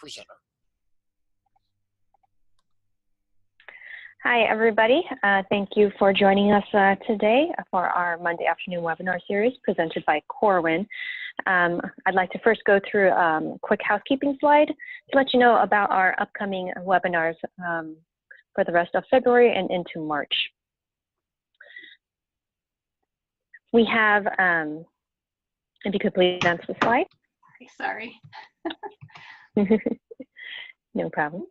presenter. Hi, everybody. Thank you for joining us today for our Monday afternoon webinar series presented by Corwin. I'd like to first go through a quick housekeeping slide to let you know about our upcoming webinars for the rest of February and into March. We have, if you could please advance the slide. Sorry. No problem.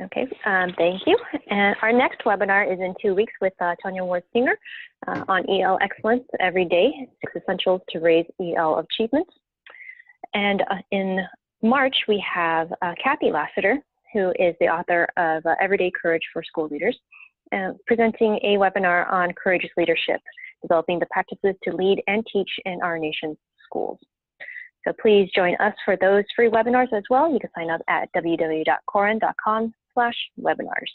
Okay, thank you. And our next webinar is in 2 weeks with Tanya Ward-Singer on EL Excellence Every Day, 6 Essentials to Raise EL Achievements. And in March, we have Kathy Lassiter, who is the author of Everyday Courage for School Leaders, presenting a webinar on courageous leadership, developing the practices to lead and teach in our nation's schools. So please join us for those free webinars as well. You can sign up at www.corin.com/webinars.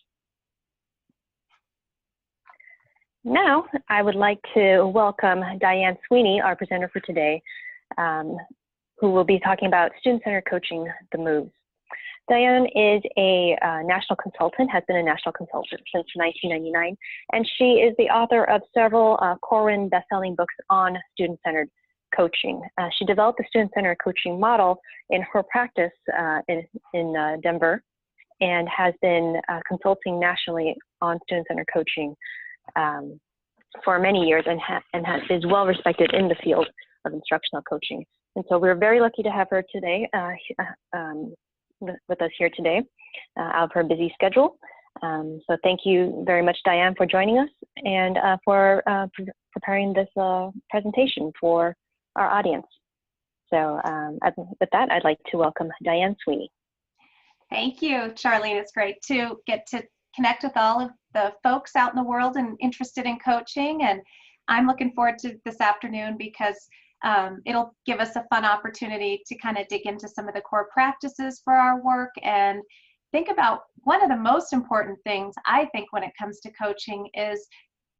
Now, I would like to welcome Diane Sweeney, our presenter for today, who will be talking about student-centered coaching, the moves. Diane is a national consultant, has been a national consultant since 1999, and she is the author of several Corwin best-selling books on student-centered coaching. She developed the student-centered coaching model in her practice in Denver, and has been consulting nationally on student-centered coaching for many years, and is well respected in the field of instructional coaching. And so we're very lucky to have her today, with us here today, out of her busy schedule. So thank you very much, Diane, for joining us and for preparing this presentation for our audience. So with that, I'd like to welcome Diane Sweeney. Thank you, Charlene. It's great to get to connect with all of the folks out in the world and interested in coaching. And I'm looking forward to this afternoon because it'll give us a fun opportunity to kind of dig into some of the core practices for our work and think about one of the most important things I think when it comes to coaching is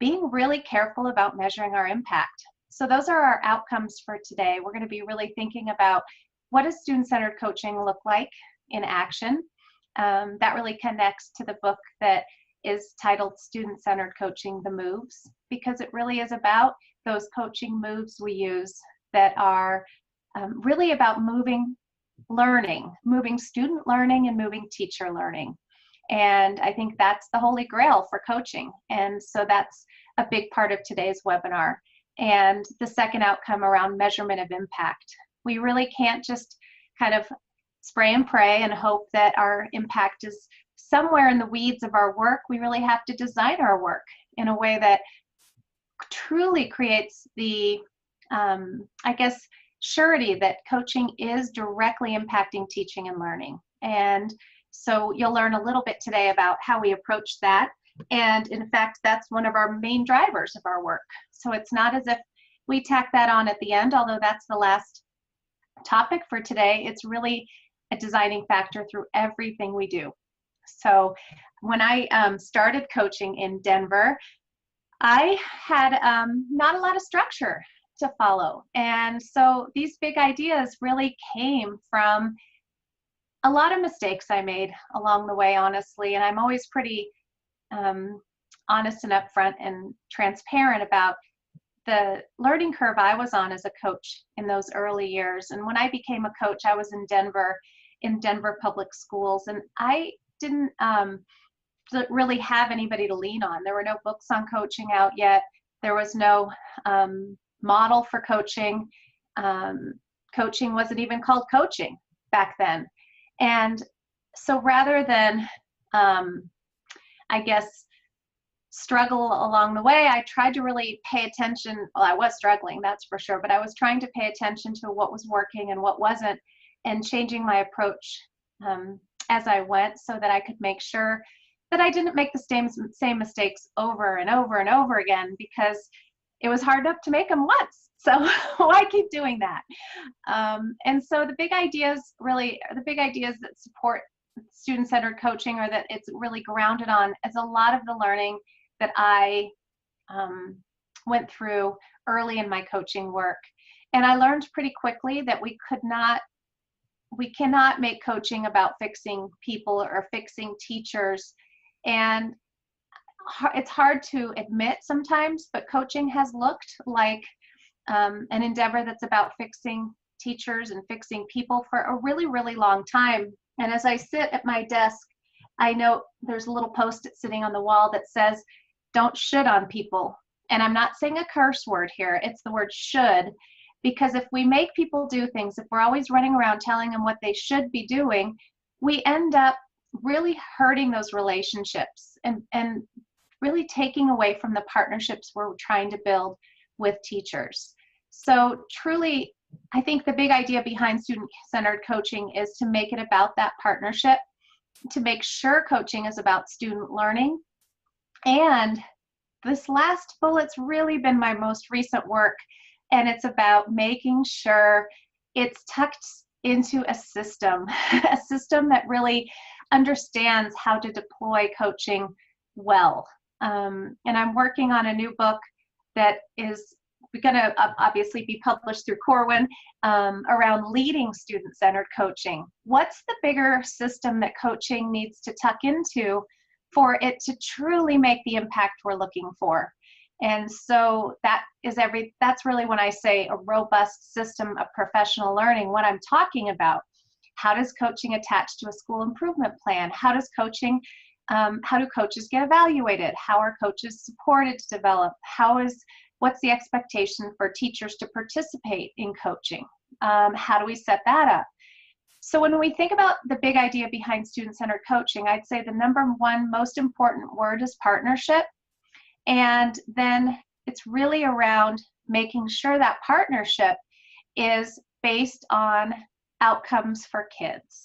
being really careful about measuring our impact. So those are our outcomes for today. We're going to be really thinking about what does student-centered coaching look like in action. That really connects to the book that is titled Student-Centered Coaching, the Moves, because it really is about those coaching moves we use that are really about moving learning, moving student learning and moving teacher learning. And I think that's the holy grail for coaching. And so that's a big part of today's webinar. And the second outcome around measurement of impact. We really can't just kind of spray and pray and hope that our impact is somewhere in the weeds of our work. We really have to design our work in a way that truly creates the, I guess, surety that coaching is directly impacting teaching and learning. And so you'll learn a little bit today about how we approach that. And in fact, that's one of our main drivers of our work. So it's not as if we tack that on at the end, although that's the last topic for today. It's really a designing factor through everything we do. So when I started coaching in Denver, I had not a lot of structure to follow. And so these big ideas really came from a lot of mistakes I made along the way, honestly. And I'm always pretty honest and upfront and transparent about the learning curve I was on as a coach in those early years. And when I became a coach, I was in Denver public schools, and I didn't really have anybody to lean on. There were no books on coaching out yet. There was no model for coaching. Coaching wasn't even called coaching back then. And so rather than, I guess, struggle along the way, I tried to really pay attention. Well, I was struggling, that's for sure, but I was trying to pay attention to what was working and what wasn't, and changing my approach as I went so that I could make sure that I didn't make the same mistakes over and over and over again, because it was hard enough to make them once. So why keep doing that? And so the big ideas that support student-centered coaching, or that it's really grounded on, is a lot of the learning that I went through early in my coaching work. And I learned pretty quickly that we could not we cannot make coaching about fixing people or fixing teachers. And it's hard to admit sometimes, but coaching has looked like an endeavor that's about fixing teachers and fixing people for a really, really long time. And as I sit at my desk, I know there's a little post-it sitting on the wall that says, don't should on people. And I'm not saying a curse word here, it's the word should, because if we make people do things, if we're always running around telling them what they should be doing, we end up really hurting those relationships and really taking away from the partnerships we're trying to build with teachers. So truly, I think the big idea behind student-centered coaching is to make it about that partnership, to make sure coaching is about student learning. And this last bullet's really been my most recent work, and it's about making sure it's tucked into a system that really understands how to deploy coaching well. And I'm working on a new book that is going to obviously be published through Corwin around leading student-centered coaching. What's the bigger system that coaching needs to tuck into for it to truly make the impact we're looking for? And so that's really when I say a robust system of professional learning, what I'm talking about. How does coaching attach to a school improvement plan? How does coaching, how do coaches get evaluated? How are coaches supported to develop? What's the expectation for teachers to participate in coaching? How do we set that up? So when we think about the big idea behind student-centered coaching, I'd say the number one most important word is partnership. And then it's really around making sure that partnership is based on outcomes for kids,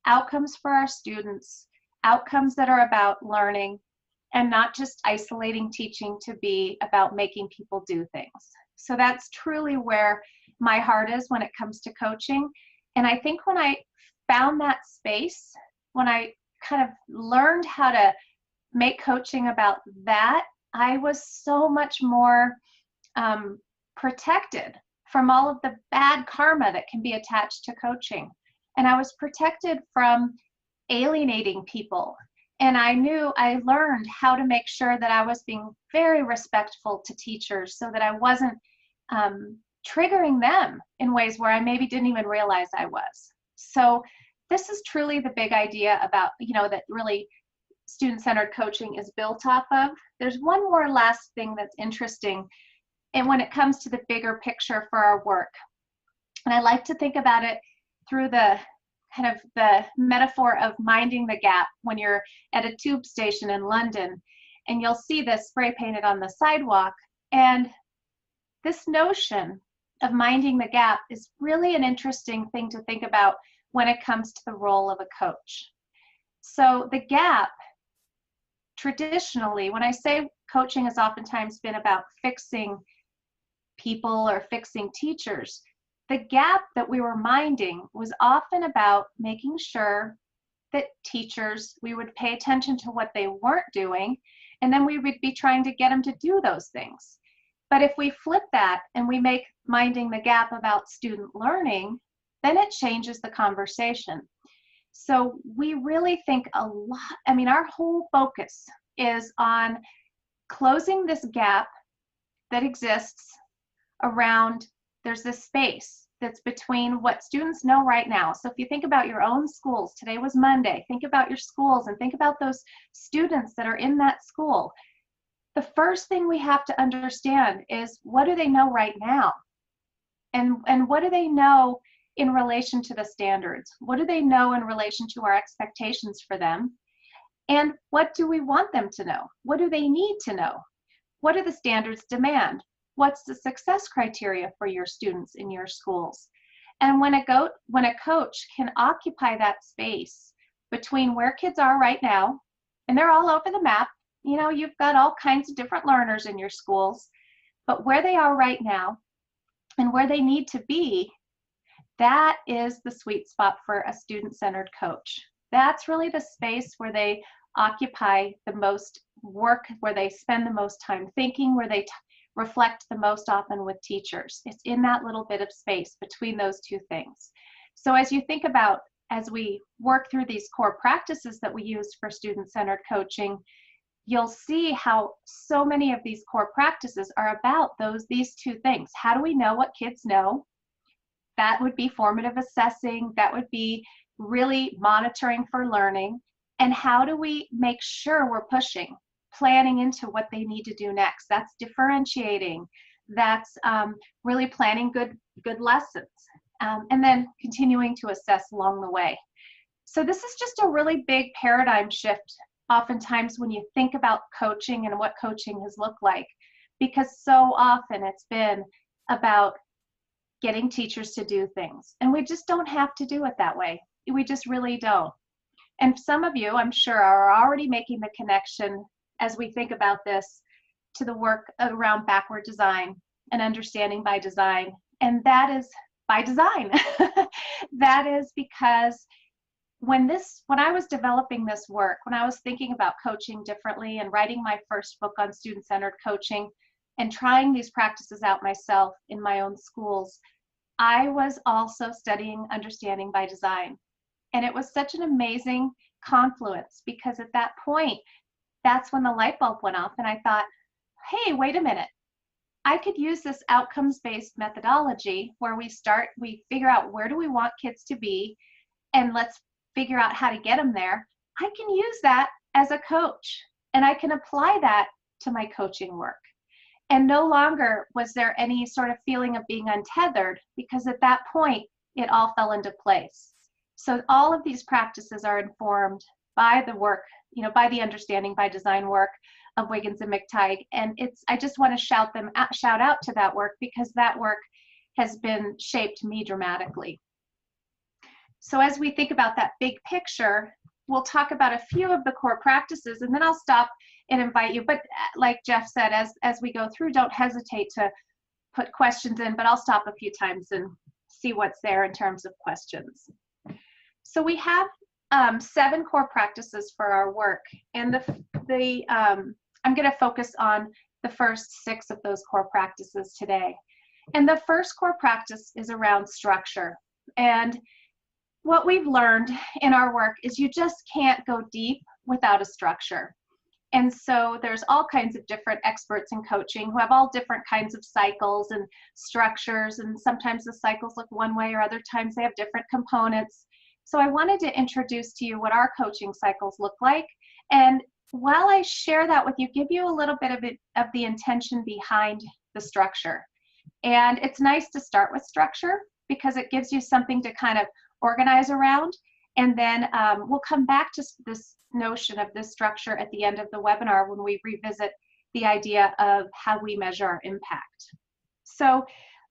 outcomes for our students, outcomes that are about learning, and not just isolating teaching to be about making people do things. So that's truly where my heart is when it comes to coaching. And I think when I found that space, when I kind of learned how to make coaching about that, I was so much more protected from all of the bad karma that can be attached to coaching. And I was protected from alienating people. And I learned how to make sure that I was being very respectful to teachers so that I wasn't triggering them in ways where I maybe didn't even realize I was. So this is truly the big idea about, that really student-centered coaching is built off of. There's one more last thing that's interesting, and when it comes to the bigger picture for our work. And I like to think about it through the kind of the metaphor of minding the gap when you're at a tube station in London, and you'll see this spray painted on the sidewalk. And this notion of minding the gap is really an interesting thing to think about when it comes to the role of a coach. So the gap, traditionally, when I say coaching has oftentimes been about fixing people or fixing teachers, the gap that we were minding was often about making sure that teachers, we would pay attention to what they weren't doing, and then we would be trying to get them to do those things. But if we flip that and we make minding the gap about student learning, then it changes the conversation. So we really think a lot, our whole focus is on closing this gap that exists around, there's this space that's between what students know right now. So if you think about your own schools, today was Monday, think about your schools and think about those students that are in that school. The first thing we have to understand is, what do they know right now? And what do they know in relation to the standards? What do they know in relation to our expectations for them? And what do we want them to know? What do they need to know? What do the standards demand? What's the success criteria for your students in your schools? And when a coach can occupy that space between where kids are right now, and they're all over the map, you've got all kinds of different learners in your schools, but where they are right now and where they need to be, that is the sweet spot for a student-centered coach. That's really the space where they occupy the most work, where they spend the most time thinking, where they reflect the most often with teachers. It's in that little bit of space between those two things. So as you think about, as we work through these core practices that we use for student-centered coaching, you'll see how so many of these core practices are about these two things. How do we know what kids know? That would be formative assessing. That would be really monitoring for learning. And how do we make sure we're pushing, planning into what they need to do next? That's differentiating. That's really planning good lessons. And then continuing to assess along the way. So this is just a really big paradigm shift oftentimes when you think about coaching and what coaching has looked like, because so often it's been about getting teachers to do things, and we just don't have to do it that way. We just really don't. And some of you, I'm sure, are already making the connection as we think about this to the work around backward design and understanding by design, and that is by design. That is because when I was developing this work, when I was thinking about coaching differently and writing my first book on student-centered coaching and trying these practices out myself in my own schools, I was also studying understanding by design. And it was such an amazing confluence, because at that point, that's when the light bulb went off and I thought, hey, wait a minute. I could use this outcomes-based methodology where we figure out where do we want kids to be, and let's figure out how to get them there. I can use that as a coach, and I can apply that to my coaching work. And no longer was there any sort of feeling of being untethered, because at that point, it all fell into place. So all of these practices are informed by the work, by the understanding by design work of Wiggins and McTighe. And I just want to shout out to that work, because that work has been shaped me dramatically. So as we think about that big picture, we'll talk about a few of the core practices, and then I'll stop and invite you. But like Jeff said, as we go through, don't hesitate to put questions in, but I'll stop a few times and see what's there in terms of questions. So we have 7 core practices for our work, and I'm going to focus on the first 6 of those core practices today. And the first core practice is around structure. And what we've learned in our work is you just can't go deep without a structure. And so there's all kinds of different experts in coaching who have all different kinds of cycles and structures, and sometimes the cycles look one way, or other times they have different components. So I wanted to introduce to you what our coaching cycles look like, and while I share that with you, give you a little bit of the intention behind the structure. And it's nice to start with structure because it gives you something to kind of organize around. And then we'll come back to this notion of this structure at the end of the webinar when we revisit the idea of how we measure our impact. So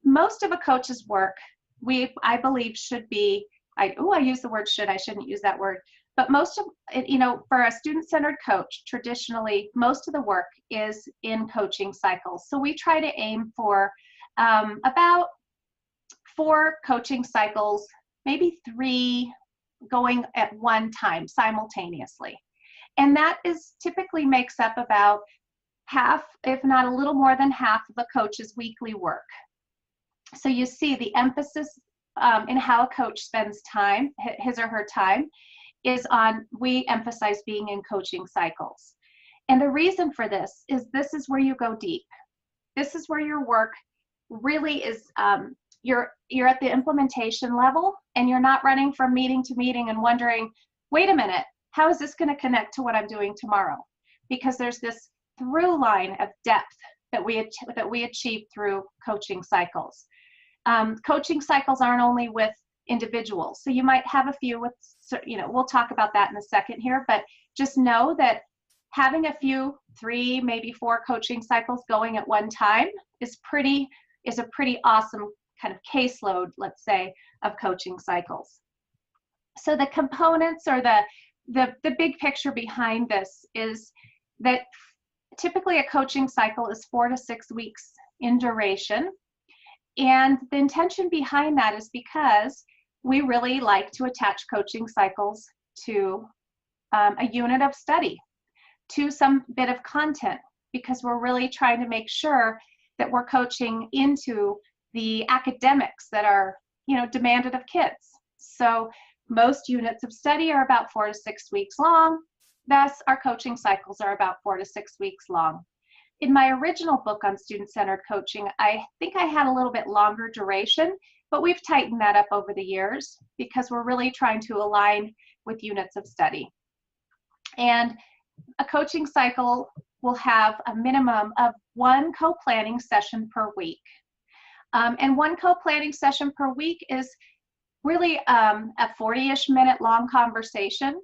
most of a coach's work, I believe, should be, I use the word should, I shouldn't use that word. But most of it, for a student-centered coach, traditionally, most of the work is in coaching cycles. So we try to aim for about 4 coaching cycles, maybe 3 going at one time simultaneously. And that typically makes up about half, if not a little more than half, of a coach's weekly work. So you see the emphasis in how a coach spends time, his or her time, is on, we emphasize being in coaching cycles. And the reason for this is where you go deep. This is where your work really is, you're at the implementation level, and you're not running from meeting to meeting and wondering, wait a minute, how is this going to connect to what I'm doing tomorrow? Because there's this through line of depth that we achieve through coaching cycles. Coaching cycles aren't only with individuals. So you might have a few with, we'll talk about that in a second here, but just know that having a few, 3, maybe 4 coaching cycles going at one time is a pretty awesome kind of caseload, let's say, of coaching cycles. So the components, or the big picture behind this, is that typically a coaching cycle is 4 to 6 weeks in duration. And the intention behind that is because we really like to attach coaching cycles to a unit of study, to some bit of content, because we're really trying to make sure that we're coaching into the academics that are, demanded of kids. So most units of study are about 4 to 6 weeks long. Thus, our coaching cycles are about 4 to 6 weeks long. In my original book on student-centered coaching, I think I had a little bit longer duration, but we've tightened that up over the years because we're really trying to align with units of study. And a coaching cycle will have a minimum of 1 co-planning session per week. And 1 co-planning session per week is really a 40-ish minute long conversation.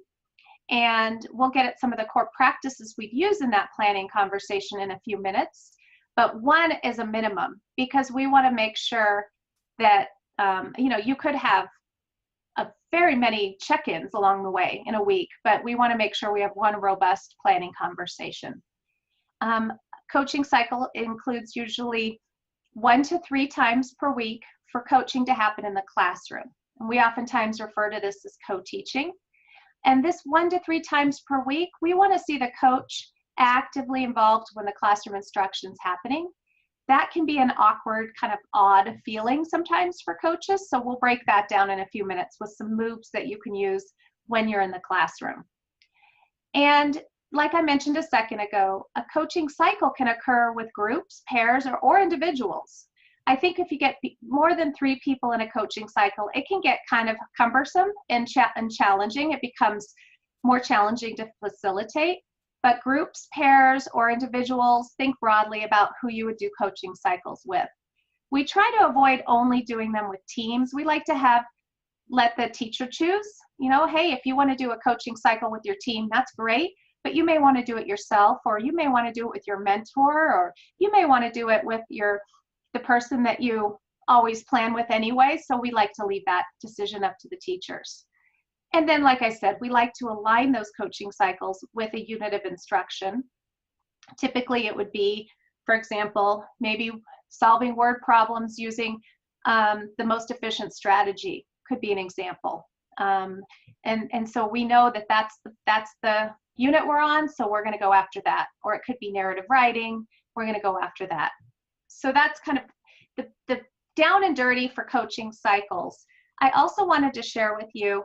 And we'll get at some of the core practices we'd use in that planning conversation in a few minutes. But 1 is a minimum because we want to make sure that, you could have very many check-ins along the way in a week, but we want to make sure we have 1 robust planning conversation. Coaching cycle includes usually 1 to 3 times per week for coaching to happen in the classroom. And we oftentimes refer to this as co-teaching. And this 1 to 3 times per week, we want to see the coach actively involved when the classroom instruction is happening. That can be an awkward, kind of odd feeling sometimes for coaches, so we'll break that down in a few minutes with some moves that you can use when you're in the classroom. And like I mentioned a second ago, a coaching cycle can occur with groups, pairs, or individuals. I think if you get more than 3 people in a coaching cycle, it can get kind of cumbersome and challenging. It becomes more challenging to facilitate. But groups, pairs, or individuals, think broadly about who you would do coaching cycles with. We try to avoid only doing them with teams. We like to let the teacher choose. Hey, if you want to do a coaching cycle with your team, that's great, but you may want to do it yourself, or you may want to do it with your mentor, or you may want to do it with the person that you always plan with anyway. So we like to leave that decision up to the teachers. And then, like I said, we like to align those coaching cycles with a unit of instruction. Typically, it would be, for example, maybe solving word problems using the most efficient strategy could be an example. And so we know that that's the unit we're on, so we're going to go after that. Or it could be narrative writing. We're going to go after that. So that's kind of the down and dirty for coaching cycles. I also wanted to share with you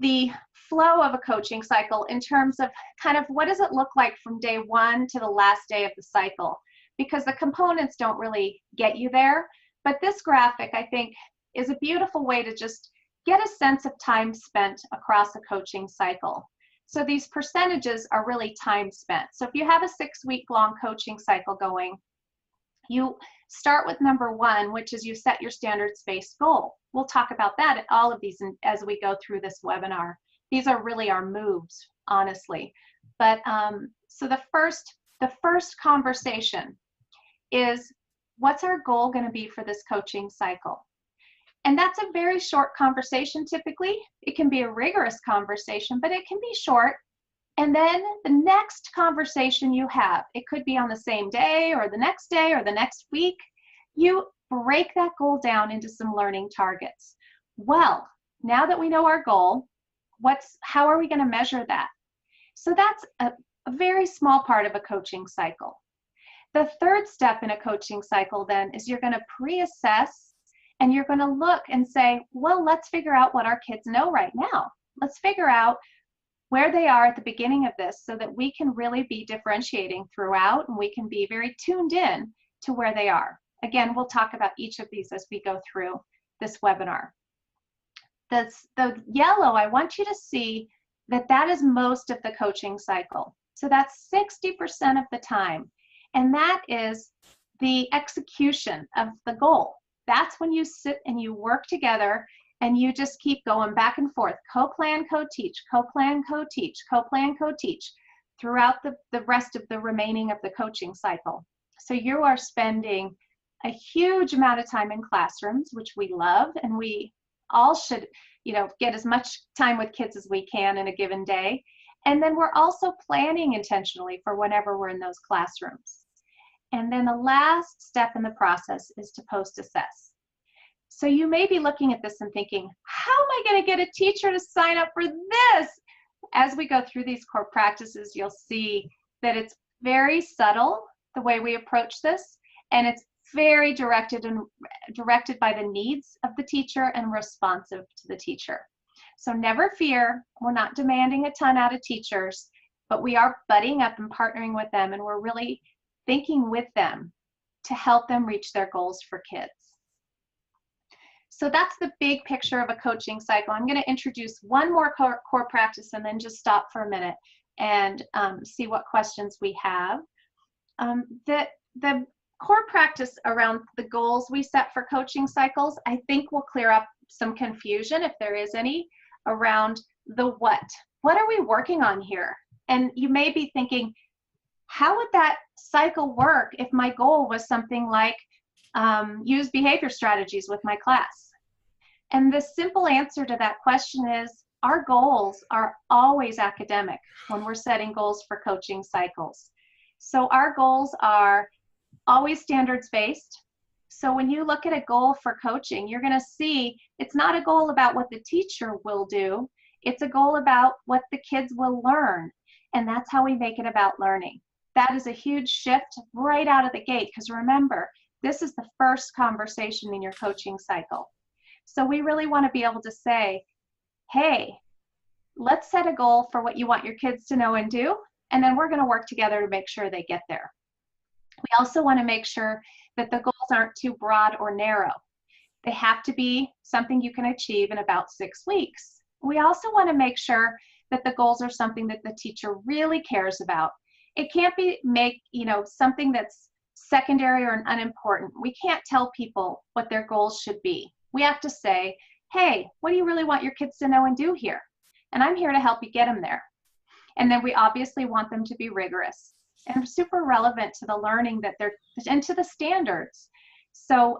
the flow of a coaching cycle in terms of kind of what does it look like from day 1 to the last day of the cycle, because the components don't really get you there. But this graphic, I think, is a beautiful way to just get a sense of time spent across a coaching cycle. So these percentages are really time spent. So if you have a 6-week long coaching cycle going, you start with number 1, which is you set your standards-based goal. We'll talk about that at all of these as we go through this webinar. These are really our moves, honestly. But so the first conversation is, what's our goal going to be for this coaching cycle? And that's a very short conversation typically. It can be a rigorous conversation, but it can be short. And then the next conversation you have, it could be on the same day or the next week, you break that goal down into some learning targets. Well, now that we know our goal, how are we going to measure that? So that's a very small part of a coaching cycle. The third step in a coaching cycle then is you're going to pre-assess, and you're going to look and say, well, let's figure out what our kids know right now. Let's figure out where they are at the beginning of this so that we can really be differentiating throughout, and we can be very tuned in to where they are. Again, we'll talk about each of these as we go through this webinar. The yellow, I want you to see that is most of the coaching cycle. So that's 60% of the time. And that is the execution of the goal. That's when you sit and you work together and you just keep going back and forth, co-plan, co-teach, co-plan, co-teach, co-plan, co-teach throughout the rest of the remaining of the coaching cycle. So you are spending a huge amount of time in classrooms, which we love, and we all should, get as much time with kids as we can in a given day. And then we're also planning intentionally for whenever we're in those classrooms. And then the last step in the process is to post-assess. So you may be looking at this and thinking, how am I going to get a teacher to sign up for this? As we go through these core practices, you'll see that it's very subtle, the way we approach this, and it's very directed by the needs of the teacher and responsive to the teacher. So never fear, we're not demanding a ton out of teachers, but we are buddying up and partnering with them, and we're really thinking with them to help them reach their goals for kids. So that's the big picture of a coaching cycle. I'm going to introduce one more core practice and then just stop for a minute and see what questions we have. The core practice around the goals we set for coaching cycles, I think will clear up some confusion, if there is any, around the what. What are we working on here? And you may be thinking, how would that cycle work if my goal was something like use behavior strategies with my class? And the simple answer to that question is our goals are always academic when we're setting goals for coaching cycles. So our goals are always standards-based. So when you look at a goal for coaching, you're going to see it's not a goal about what the teacher will do. It's a goal about what the kids will learn. And that's how we make it about learning. That is a huge shift right out of the gate, because remember, this is the first conversation in your coaching cycle. So we really want to be able to say, hey, let's set a goal for what you want your kids to know and do, and then we're going to work together to make sure they get there. We also want to make sure that the goals aren't too broad or narrow. They have to be something you can achieve in about 6 weeks. We also want to make sure that the goals are something that the teacher really cares about. It can't be something that's secondary or unimportant. We can't tell people what their goals should be. We have to say, hey, what do you really want your kids to know and do here? And I'm here to help you get them there. And then we obviously want them to be rigorous and super relevant to the learning that they're, and to the standards. So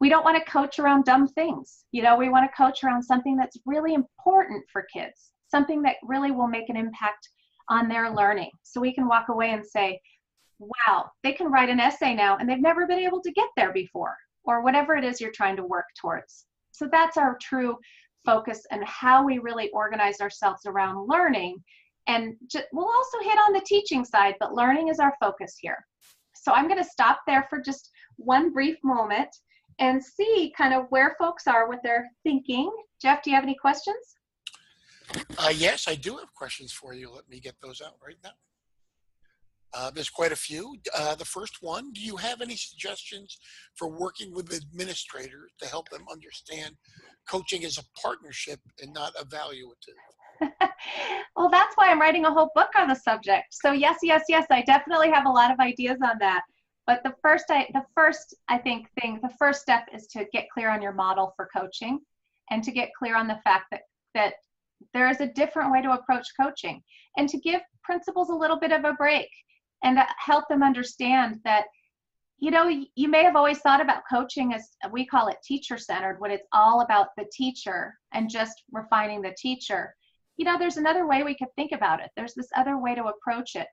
we don't want to coach around dumb things. We want to coach around something that's really important for kids, something that really will make an impact on their learning. So we can walk away and say, wow, they can write an essay now and they've never been able to get there before, or whatever it is you're trying to work towards. So that's our true focus and how we really organize ourselves around learning. And we'll also hit on the teaching side, but learning is our focus here. So I'm going to stop there for just one brief moment and see kind of where folks are with their thinking. Jeff, do you have any questions? Yes, I do have questions for you. Let me get those out right now. There's quite a few. The first one, do you have any suggestions for working with administrators to help them understand coaching as a partnership and not evaluative? Well, that's why I'm writing a whole book on the subject. So yes, I definitely have a lot of ideas on that. But the first step is to get clear on your model for coaching, and to get clear on the fact that there is a different way to approach coaching, and to give principals a little bit of a break and help them understand that, you may have always thought about coaching as, we call it teacher-centered, when it's all about the teacher and just refining the teacher. There's another way we could think about it. There's this other way to approach it.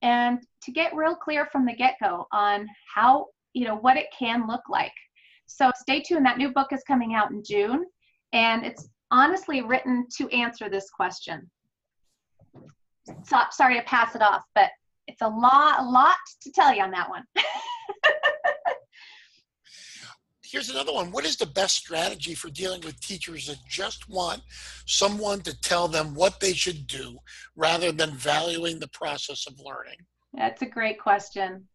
And to get real clear from the get-go on how, what it can look like. So stay tuned. That new book is coming out in June, and it's honestly written to answer this question. So, sorry to pass it off, but it's a lot to tell you on that one. Here's another one. What is the best strategy for dealing with teachers that just want someone to tell them what they should do rather than valuing the process of learning? That's a great question.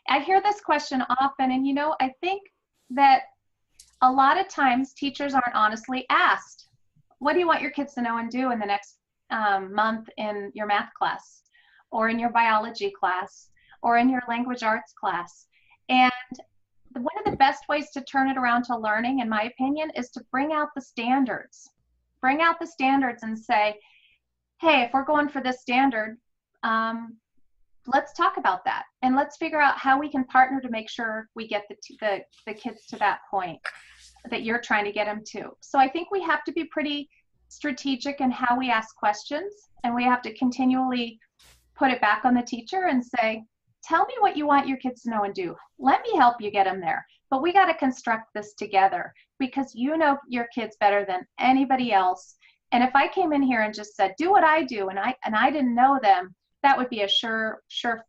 I hear this question often, and I think that a lot of times teachers aren't honestly asked, what do you want your kids to know and do in the next month in your math class, or in your biology class, or in your language arts class? And one of the best ways to turn it around to learning, in my opinion, is to bring out the standards. Bring out the standards and say, hey, if we're going for this standard, let's talk about that. And let's figure out how we can partner to make sure we get the kids to that point that you're trying to get them to. So I think we have to be pretty strategic in how we ask questions, and we have to continually put it back on the teacher and say, tell me what you want your kids to know and do. Let me help you get them there. But we got to construct this together, because you know your kids better than anybody else. And if I came in here and just said, do what I do, and I didn't know them, that would be a sure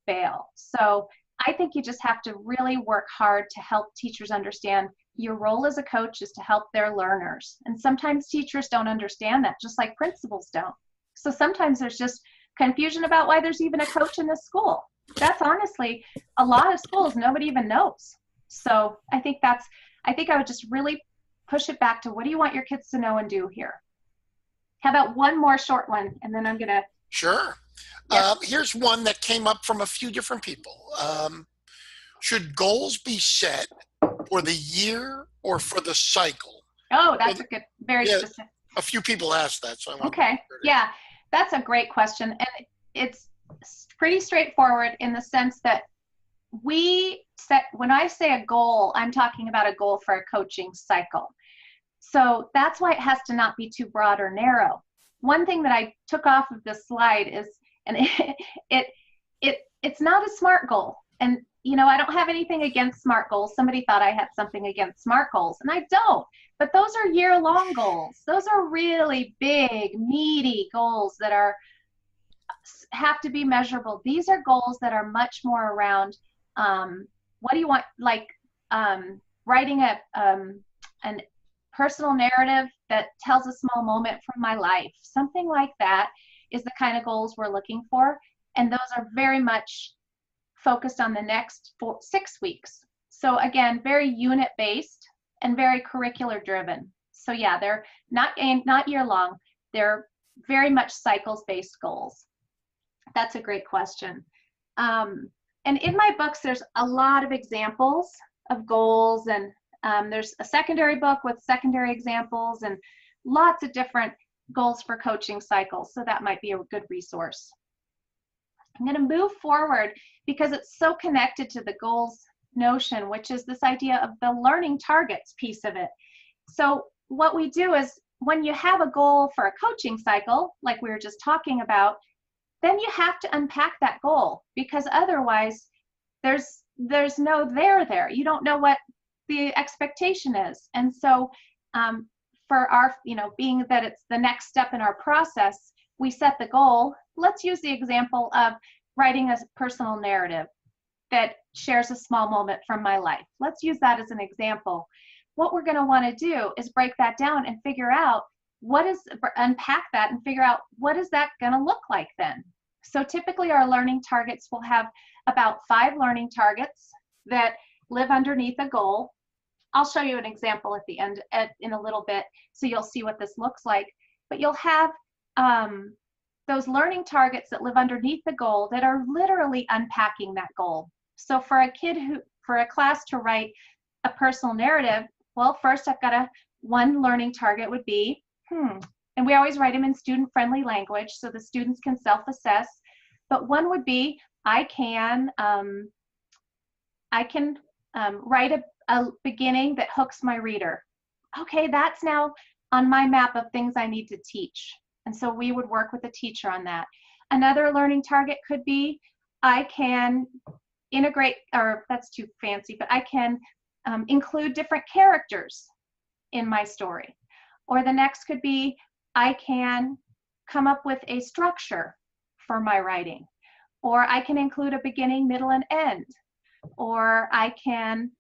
fail. So I think you just have to really work hard to help teachers understand your role as a coach is to help their learners. And sometimes teachers don't understand that, just like principals don't. So sometimes there's just confusion about why there's even a coach in this school. That's honestly a lot of schools nobody even knows. So I think I would just really push it back to, what do you want your kids to know and do here? How about one more short one, and then I'm gonna. Sure. Yep. Here's one that came up from a few different people. Should goals be set for the year or for the cycle? Oh, that's a good, very specific. A few people asked that, so I want. Okay, yeah, that's a great question, and it's pretty straightforward in the sense that when I say a goal, I'm talking about a goal for a coaching cycle. So that's why it has to not be too broad or narrow. One thing that I took off of this slide is, and it's not a SMART goal. And I don't have anything against SMART goals. Somebody thought I had something against SMART goals, and I don't. But those are year-long goals. Those are really big, meaty goals that have to be measurable. These are goals that are much more around what do you want, like writing an personal narrative that tells a small moment from my life. Something like that is the kind of goals we're looking for. And those are very much focused on the next 6 weeks. So again, very unit-based and very curricular-driven. So yeah, they're not year-long. They're very much cycles-based goals. That's a great question. And in my books, there's a lot of examples of goals, and there's a secondary book with secondary examples and lots of different goals for coaching cycles. So that might be a good resource. I'm going to move forward because it's so connected to the goals notion, which is this idea of the learning targets piece of it. So what we do is, when you have a goal for a coaching cycle, like we were just talking about, then you have to unpack that goal, because otherwise there's no there. You don't know what the expectation is. And so for our, being that it's the next step in our process, we set the goal. Let's use the example of writing a personal narrative that shares a small moment from my life. Let's use that as an example. What we're going to want to do is break that down and figure out unpack that and figure out what is that going to look like then. So typically our learning targets will have about 5 learning targets that live underneath a goal. I'll show you an example at the end in a little bit, so you'll see what this looks like. But you'll have those learning targets that live underneath the goal that are literally unpacking that goal. So for a class to write a personal narrative, well, first I've got one learning target would be, and we always write them in student-friendly language so the students can self-assess. But one would be, I can write a beginning that hooks my reader. Okay, that's now on my map of things I need to teach. And so we would work with the teacher on that. Another learning target could be, I can integrate, or that's too fancy, but I can include different characters in my story. Or the next could be, I can come up with a structure for my writing. Or I can include a beginning, middle, and end. Or I can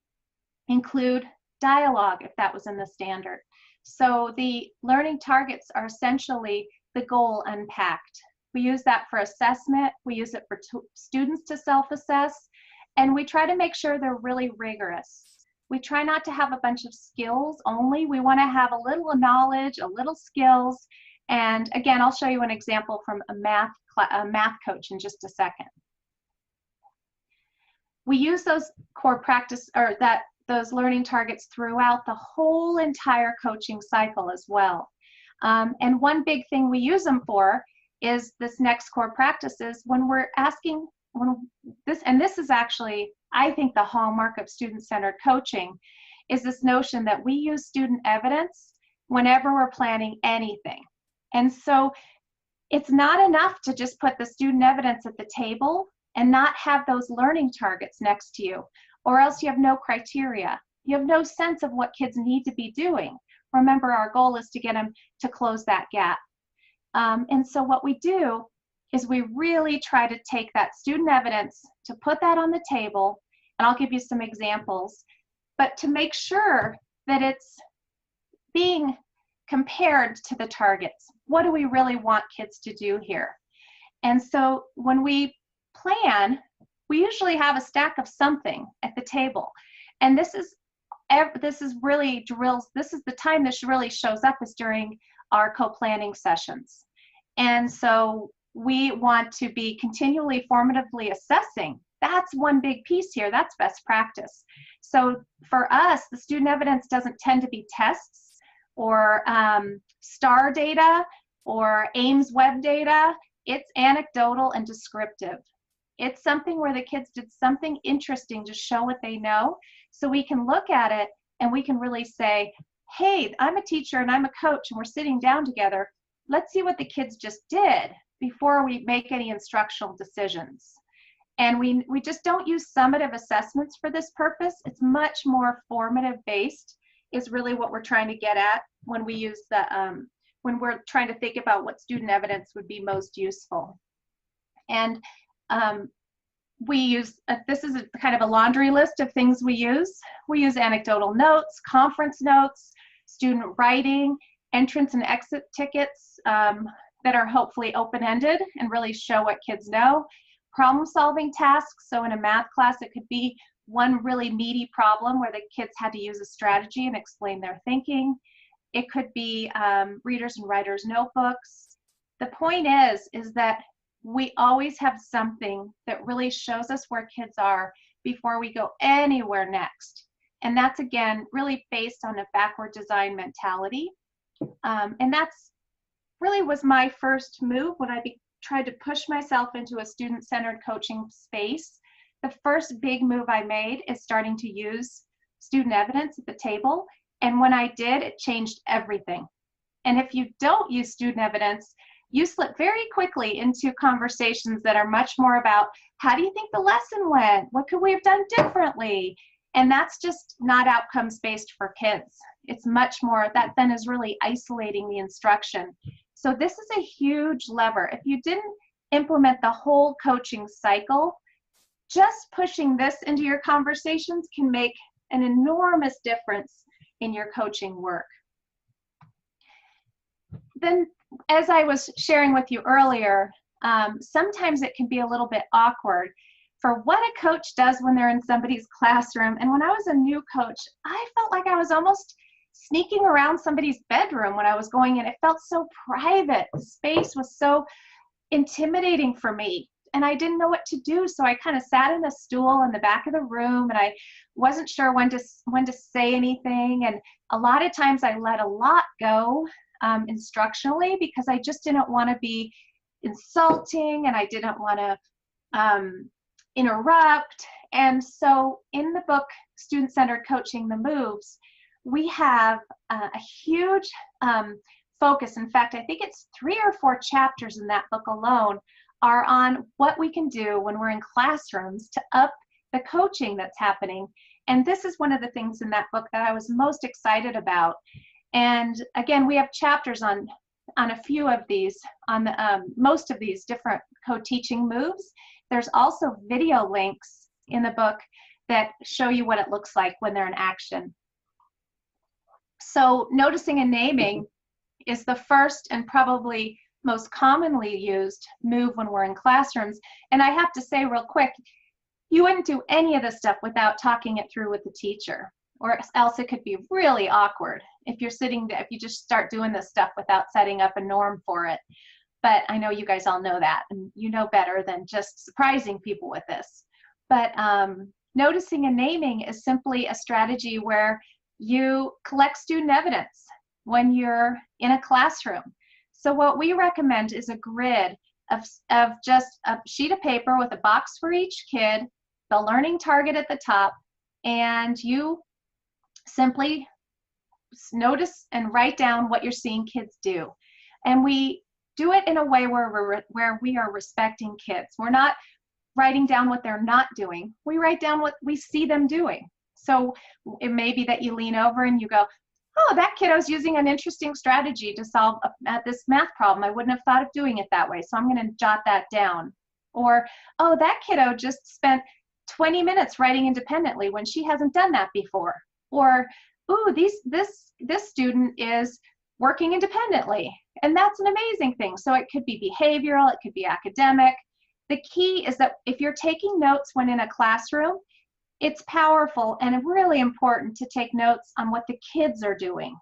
include dialogue if that was in the standard. So the learning targets are essentially the goal unpacked. We use that for assessment. We use it for students to self-assess. And we try to make sure they're really rigorous. We try not to have a bunch of skills only. We want to have a little knowledge, a little skills. And again, I'll show you an example from a math coach in just a second. We use those core practice, or those learning targets throughout the whole entire coaching cycle as well. And one big thing we use them for is this next core practices when we're asking, and this is actually, I think, the hallmark of student-centered coaching, is this notion that we use student evidence whenever we're planning anything. And so it's not enough to just put the student evidence at the table and not have those learning targets next to you, or else you have no criteria. You have no sense of what kids need to be doing. Remember, our goal is to get them to close that gap. And so what we do is we really try to take that student evidence, to put that on the table, and I'll give you some examples, but to make sure that it's being compared to the targets. What do we really want kids to do here? And so when we plan, we usually have a stack of something at the table. And this is really drills, this is the time this really shows up, is during our co-planning sessions. And so we want to be continually formatively assessing. That's one big piece here. That's best practice. So for us, the student evidence doesn't tend to be tests or STAR data or Ames web data. It's anecdotal and descriptive. It's something where the kids did something interesting to show what they know. So we can look at it and we can really say, hey, I'm a teacher and I'm a coach and we're sitting down together. Let's see what the kids just did before we make any instructional decisions. And we just don't use summative assessments for this purpose. It's much more formative based is really what we're trying to get at when we use the, when we're trying to think about what student evidence would be most useful. And we use, this is a kind of a laundry list of things we use. We use anecdotal notes, conference notes, student writing, entrance and exit tickets that are hopefully open-ended and really show what kids know. Problem-solving tasks, so in a math class it could be one really meaty problem where the kids had to use a strategy and explain their thinking. It could be readers and writers notebooks. The point is that we always have something that really shows us where kids are before we go anywhere next. And that's, again, really based on a backward design mentality. And that's really was my first move when I tried to push myself into a student-centered coaching space. The first big move I made is starting to use student evidence at the table. And when I did, it changed everything. And if you don't use student evidence, you slip very quickly into conversations that are much more about, how do you think the lesson went? What could we have done differently? And that's just not outcomes-based for kids. It's much more, that then is really isolating the instruction. So this is a huge lever. If you didn't implement the whole coaching cycle, just pushing this into your conversations can make an enormous difference in your coaching work. Then, as I was sharing with you earlier, sometimes it can be a little bit awkward for what a coach does when they're in somebody's classroom. And when I was a new coach, I felt like I was almost sneaking around somebody's bedroom when I was going in. It felt so private. The space was so intimidating for me, and I didn't know what to do. So I kind of sat in a stool in the back of the room, and I wasn't sure when to say anything. And a lot of times I let a lot go instructionally because I just didn't want to be insulting, and I didn't want to interrupt. And so in the book, Student-Centered Coaching, The Moves, we have a huge focus. In fact, I think it's 3 or 4 chapters in that book alone are on what we can do when we're in classrooms to up the coaching that's happening. And this is one of the things in that book that I was most excited about. And again, we have chapters on a few of these, on the, most of these different co-teaching moves. There's also video links in the book that show you what it looks like when they're in action. So noticing and naming is the first and probably most commonly used move when we're in classrooms. And I have to say real quick, you wouldn't do any of this stuff without talking it through with the teacher, or else it could be really awkward if you're sitting there, if you just start doing this stuff without setting up a norm for it. But I know you guys all know that, and you know better than just surprising people with this. But noticing and naming is simply a strategy where you collect student evidence when you're in a classroom. So what we recommend is a grid of just a sheet of paper with a box for each kid, the learning target at the top, and you simply notice and write down what you're seeing kids do. And we do it in a way where we are respecting kids. We're not writing down what they're not doing. We write down what we see them doing. So it may be that you lean over and you go, oh, that kiddo's using an interesting strategy to solve this math problem. I wouldn't have thought of doing it that way, so I'm going to jot that down. Or, oh, that kiddo just spent 20 minutes writing independently when she hasn't done that before. Or, ooh, this student is working independently, and that's an amazing thing. So it could be behavioral, it could be academic. The key is that if you're taking notes when in a classroom, it's powerful and really important to take notes on what the kids are doing.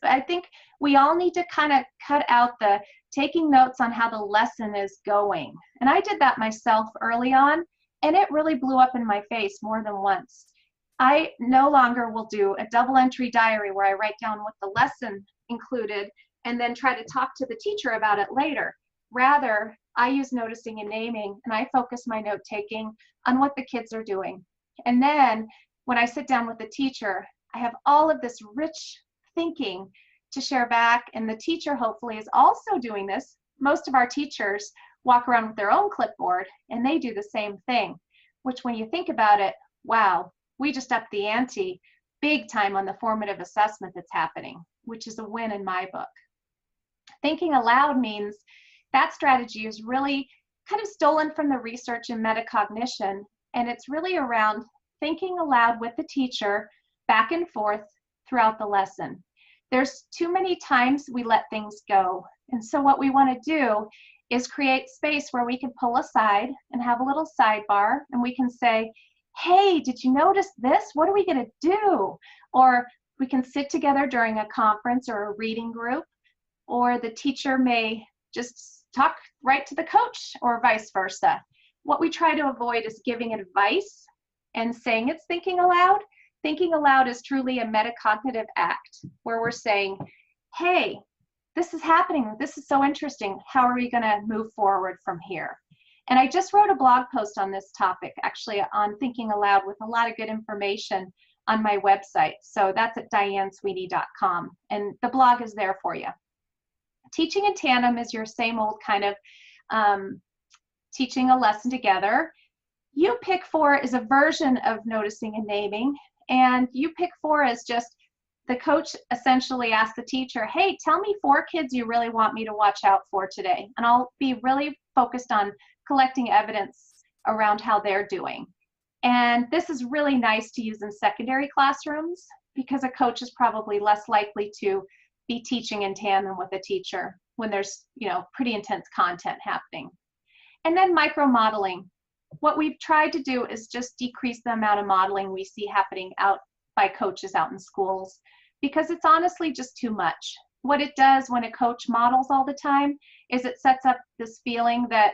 I think we all need to kind of cut out the taking notes on how the lesson is going. And I did that myself early on, and it really blew up in my face more than once. I no longer will do a double entry diary where I write down what the lesson included and then try to talk to the teacher about it later. Rather, I use noticing and naming, and I focus my note taking on what the kids are doing. And then when I sit down with the teacher, I have all of this rich thinking to share back, and the teacher hopefully is also doing this. Most of our teachers walk around with their own clipboard, and they do the same thing, which when you think about it, wow, we just upped the ante big time on the formative assessment that's happening, which is a win in my book. Thinking aloud means that strategy is really kind of stolen from the research in metacognition, and it's really around thinking aloud with the teacher back and forth throughout the lesson. There's too many times we let things go, and so what we want to do is create space where we can pull aside and have a little sidebar, and we can say, hey, did you notice this? What are we going to do? Or we can sit together during a conference or a reading group, or the teacher may just talk right to the coach or vice versa. What we try to avoid is giving advice and saying it's thinking aloud. Thinking aloud is truly a metacognitive act where we're saying, hey, this is happening. This is so interesting. How are we going to move forward from here? And I just wrote a blog post on this topic, actually, on thinking aloud with a lot of good information on my website. So that's at dianesweeney.com, and the blog is there for you. Teaching in tandem is your same old kind of teaching a lesson together. You pick 4 is a version of noticing and naming, and you pick 4 as just the coach essentially asks the teacher, hey, tell me 4 kids you really want me to watch out for today, and I'll be really focused on collecting evidence around how they're doing. And this is really nice to use in secondary classrooms because a coach is probably less likely to be teaching in tandem with a teacher when there's, pretty intense content happening. And then micro modeling. What we've tried to do is just decrease the amount of modeling we see happening out by coaches out in schools because it's honestly just too much. What it does when a coach models all the time is it sets up this feeling that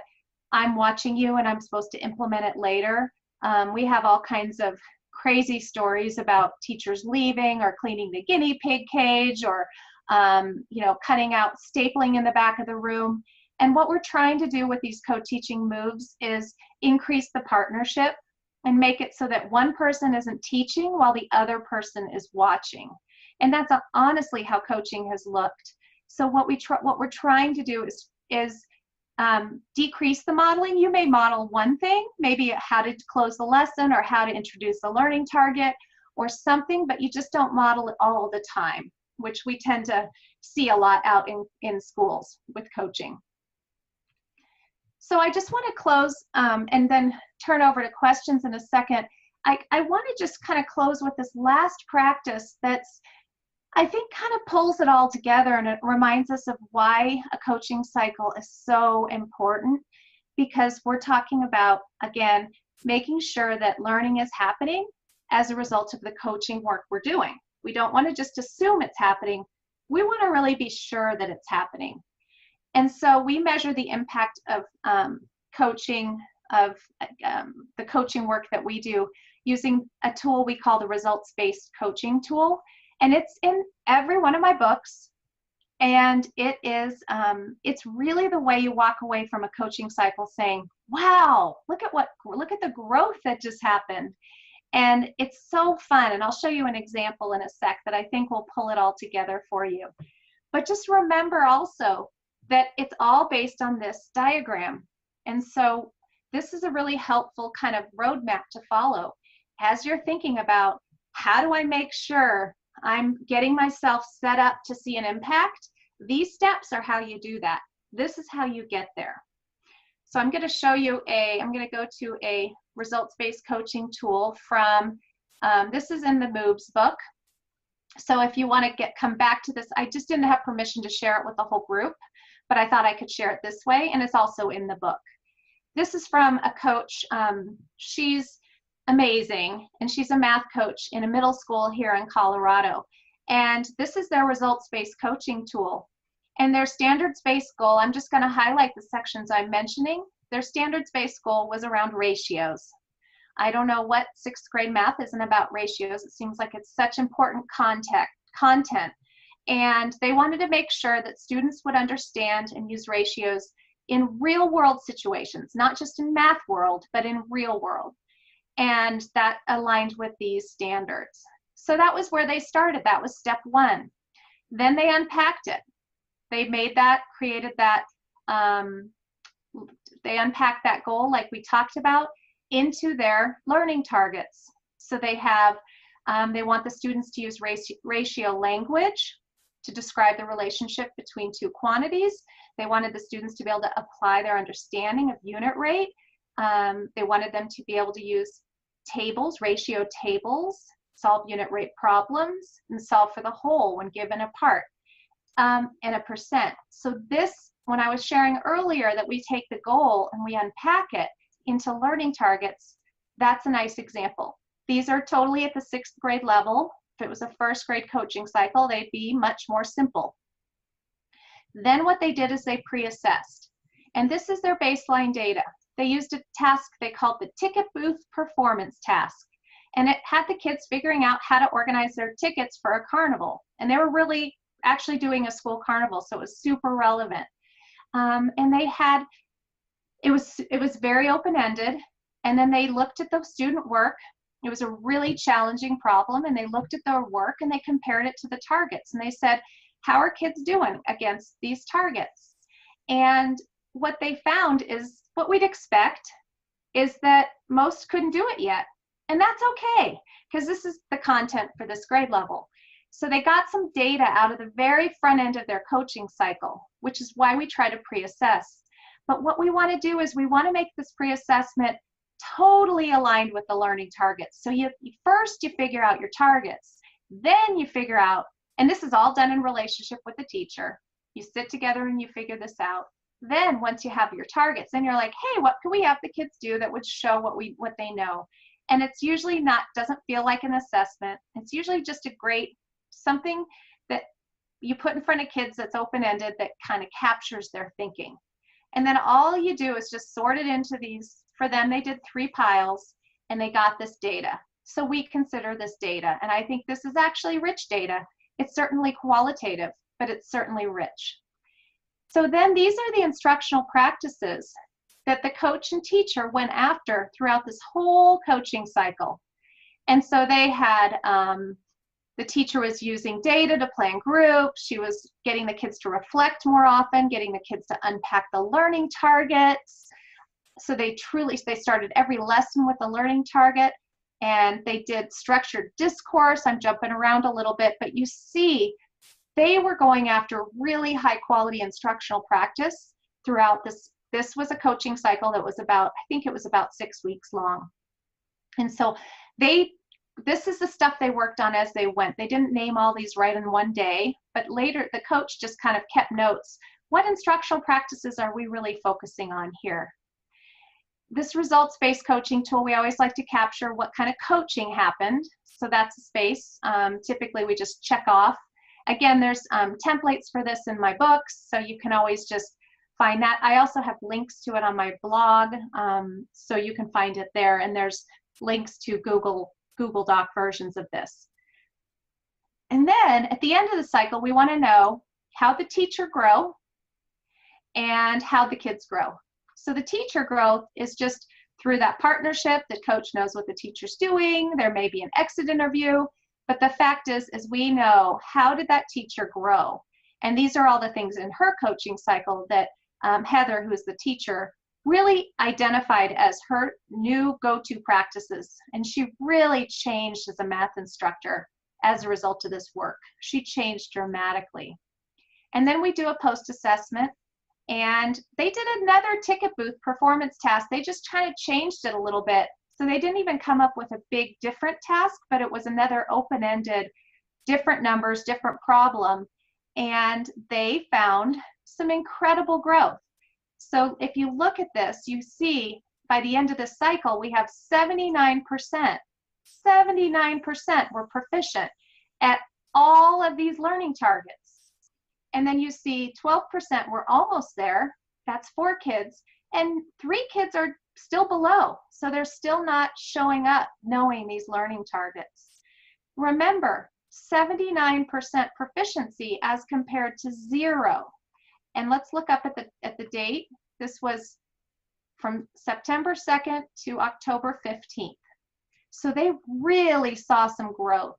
I'm watching you and I'm supposed to implement it later. We have all kinds of crazy stories about teachers leaving or cleaning the guinea pig cage or cutting out stapling in the back of the room. And what we're trying to do with these co-teaching moves is increase the partnership and make it so that one person isn't teaching while the other person is watching. And that's honestly how coaching has looked. So what we're trying to do is decrease the modeling. You may model one thing, maybe how to close the lesson or how to introduce a learning target or something, but you just don't model it all the time, which we tend to see a lot out in schools with coaching. So I just want to close and then turn over to questions in a second. I want to just kind of close with this last practice that's, I think, kind of pulls it all together, and it reminds us of why a coaching cycle is so important, because we're talking about, again, making sure that learning is happening as a result of the coaching work we're doing. We don't want to just assume it's happening. We want to really be sure that it's happening. And so we measure the impact of coaching, of the coaching work that we do using a tool we call the results-based coaching tool. And it's in every one of my books. And it is, it's really the way you walk away from a coaching cycle saying, wow, look at the growth that just happened. And it's so fun. And I'll show you an example in a sec that I think will pull it all together for you. But just remember also that it's all based on this diagram. And so this is a really helpful kind of roadmap to follow as you're thinking about, how do I make sure I'm getting myself set up to see an impact. These steps are how you do that. This is how you get there. So I'm going to show you I'm going to go to a results-based coaching tool from, this is in the Moves book. So if you want to come back to this, I just didn't have permission to share it with the whole group, but I thought I could share it this way, and it's also in the book. This is from a coach. She's amazing, and she's a math coach in a middle school here in Colorado. And this is their results-based coaching tool. And their standards-based goal, I'm just going to highlight the sections I'm mentioning. Their standards-based goal was around ratios. I don't know what 6th grade math isn't about ratios. It seems like it's such important content. And they wanted to make sure that students would understand and use ratios in real world situations, not just in math world, but in real world. And that aligned with these standards. So that was where they started. That was step 1. Then they unpacked it. They made that, created that, they unpacked that goal like we talked about into their learning targets. So they have, they want the students to use ratio language to describe the relationship between two quantities. They wanted the students to be able to apply their understanding of unit rate. They wanted them to be able to use tables, ratio tables, solve unit rate problems, and solve for the whole when given a part, and a percent. So this, when I was sharing earlier that we take the goal and we unpack it into learning targets, that's a nice example. These are totally at the 6th grade level. If it was a 1st grade coaching cycle, they'd be much more simple. Then what they did is they pre-assessed. And this is their baseline data. They used a task they called the ticket booth performance task. And it had the kids figuring out how to organize their tickets for a carnival. And they were really actually doing a school carnival, so it was super relevant. And they had, it was very open-ended. And then they looked at the student work. It was a really challenging problem, and they looked at their work and they compared it to the targets. And they said, how are kids doing against these targets? And what they found is what we'd expect is that most couldn't do it yet. And that's okay, because this is the content for this grade level. So they got some data out of the very front end of their coaching cycle, which is why we try to pre-assess. But what we want to do is we want to make this pre-assessment totally aligned with the learning targets. So first you figure out your targets, then you figure out, and this is all done in relationship with the teacher. You sit together and you figure this out. Then once you have your targets, then you're like, hey, what can we have the kids do that would show what they know? And it's usually doesn't feel like an assessment. It's usually just a great, something that you put in front of kids that's open-ended that kind of captures their thinking. And then all you do is just sort it into these. For them, they did 3 piles and they got this data. So we consider this data. And I think this is actually rich data. It's certainly qualitative, but it's certainly rich. So then these are the instructional practices that the coach and teacher went after throughout this whole coaching cycle. And so they had, the teacher was using data to plan groups. She was getting the kids to reflect more often, getting the kids to unpack the learning targets. So they started every lesson with a learning target, and they did structured discourse. I'm jumping around a little bit, but you see, they were going after really high quality instructional practice throughout this. This was a coaching cycle that was I think it was about 6 weeks long. And so this is the stuff they worked on as they went. They didn't name all these right in one day, but later the coach just kind of kept notes. What instructional practices are we really focusing on here? This results-based coaching tool, we always like to capture what kind of coaching happened. So that's a space. Typically we just check off. Again, there's templates for this in my books, so you can always just find that. I also have links to it on my blog, so you can find it there. And there's links to Google Doc versions of this. And then at the end of the cycle, we want to know how the teacher grow and how the kids grow. So the teacher growth is just through that partnership. The coach knows what the teacher's doing. There may be an exit interview, but the fact is we know, how did that teacher grow? And these are all the things in her coaching cycle that Heather, who's the teacher, really identified as her new go-to practices. And she really changed as a math instructor as a result of this work. She changed dramatically. And then we do a post-assessment, and they did another ticket booth performance task. They just kind of changed it a little bit. So they didn't even come up with a big different task, but it was another open-ended, different numbers, different problem. And they found some incredible growth. So if you look at this, you see by the end of the cycle, we have 79% were proficient at all of these learning targets. And then you see 12% were almost there. That's 4 kids. And 3 kids are still below. So they're still not showing up knowing these learning targets. Remember, 79% proficiency as compared to 0. And let's look up at the date. This was from September 2nd to October 15th. So they really saw some growth.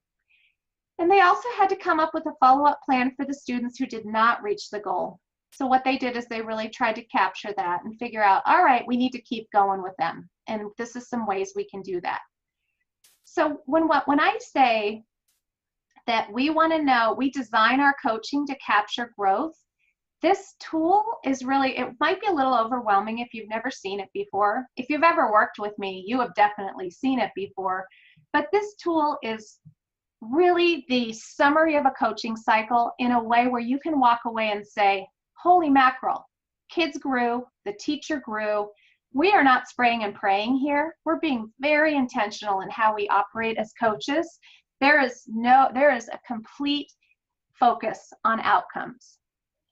And they also had to come up with a follow-up plan for the students who did not reach the goal. So what they did is they really tried to capture that and figure out, all right, we need to keep going with them. And this is some ways we can do that. So when I say that we want to know, we design our coaching to capture growth, this tool is really, it might be a little overwhelming if you've never seen it before. If you've ever worked with me, you have definitely seen it before. But this tool is really the summary of a coaching cycle in a way where you can walk away and say, holy mackerel, kids grew, the teacher grew. We are not spraying and praying here. We're being very intentional in how we operate as coaches. There is a complete focus on outcomes.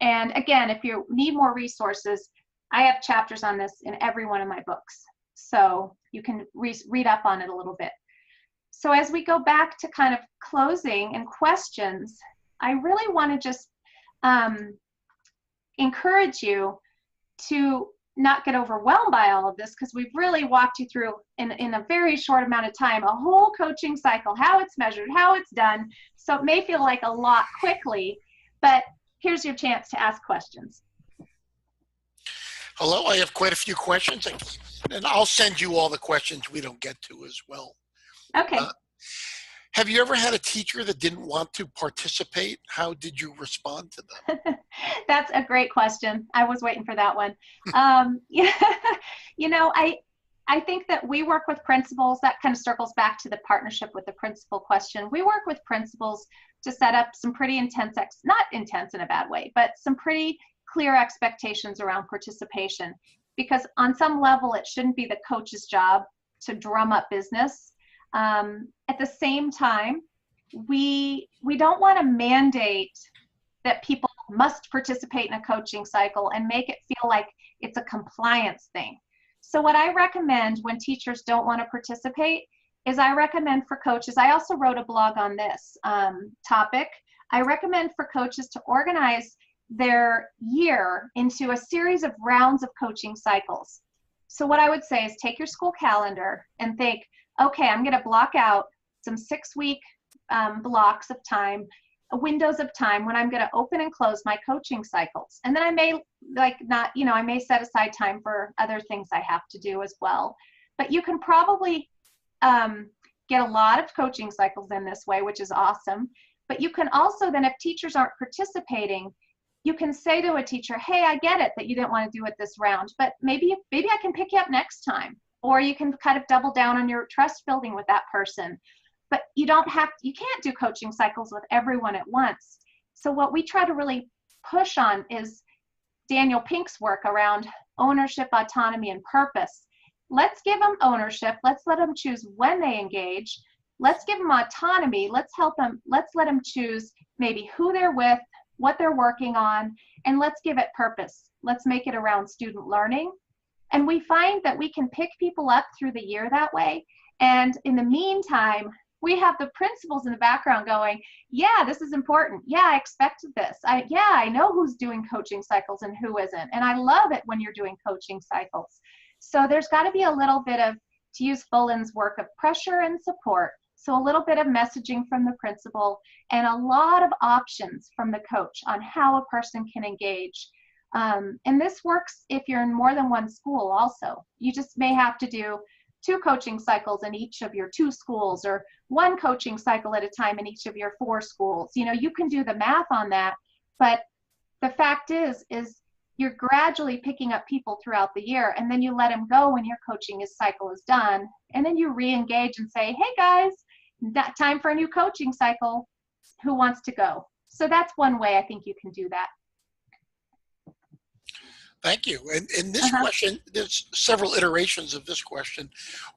And again, if you need more resources, I have chapters on this in every one of my books. So you can read up on it a little bit. So as we go back to kind of closing and questions, I really want to just encourage you to not get overwhelmed by all of this, because we've really walked you through in a very short amount of time, a whole coaching cycle, how it's measured, how it's done. So it may feel like a lot quickly, but here's your chance to ask questions. Hello, I have quite a few questions, and I'll send you all the questions we don't get to as well. Okay. Have you ever had a teacher that didn't want to participate? How did you respond to them? That's a great question. I was waiting for that one. Yeah, you know, I think that we work with principals. That kind of circles back to the partnership with the principal question. We work with principals to set up some pretty intense, not intense in a bad way, but some pretty clear expectations around participation. Because on some level, it shouldn't be the coach's job to drum up business. At the same time, we don't want to mandate that people must participate in a coaching cycle and make it feel like it's a compliance thing. So what I recommend when teachers don't want to participate is I recommend for coaches, I also wrote a blog on this topic. I recommend for coaches to organize their year into a series of rounds of coaching cycles. So what I would say is take your school calendar and think, okay, I'm going to block out some 6-week blocks of time, windows of time when I'm going to open and close my coaching cycles. And then I may I may set aside time for other things I have to do as well. But you can probably get a lot of coaching cycles in this way, which is awesome. But you can also then, if teachers aren't participating, you can say to a teacher, hey, I get it that you didn't want to do it this round, but maybe I can pick you up next time. Or you can kind of double down on your trust building with that person. But you can't do coaching cycles with everyone at once. So what we try to really push on is Daniel Pink's work around ownership, autonomy, and purpose. Let's give them ownership. Let's let them choose when they engage. Let's give them autonomy. Let's let them choose maybe who they're with, what they're working on, and let's give it purpose. Let's make it around student learning. And we find that we can pick people up through the year that way. And in the meantime, we have the principals in the background going, yeah, this is important. Yeah, I expected this. I know who's doing coaching cycles and who isn't. And I love it when you're doing coaching cycles. So there's got to be a little bit of, to use Fullen's work, of pressure and support. So a little bit of messaging from the principal and a lot of options from the coach on how a person can engage. And this works if you're in more than one school also. You just may have to do 2 coaching cycles in each of your 2 schools, or 1 coaching cycle at a time in each of your 4 schools. You know, you can do the math on that, but the fact is you're gradually picking up people throughout the year, and then you let them go when your coaching cycle is done, and then you re-engage and say, hey guys, time for a new coaching cycle. Who wants to go? So that's one way I think you can do that. Thank you. And in this question, there's several iterations of this question.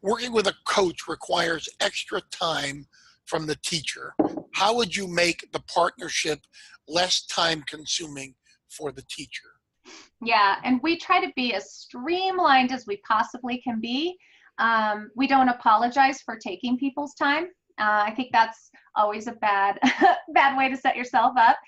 Working with a coach requires extra time from the teacher. How would you make the partnership less time consuming for the teacher? Yeah, and we try to be as streamlined as we possibly can be. We don't apologize for taking people's time. I think that's always a bad way to set yourself up.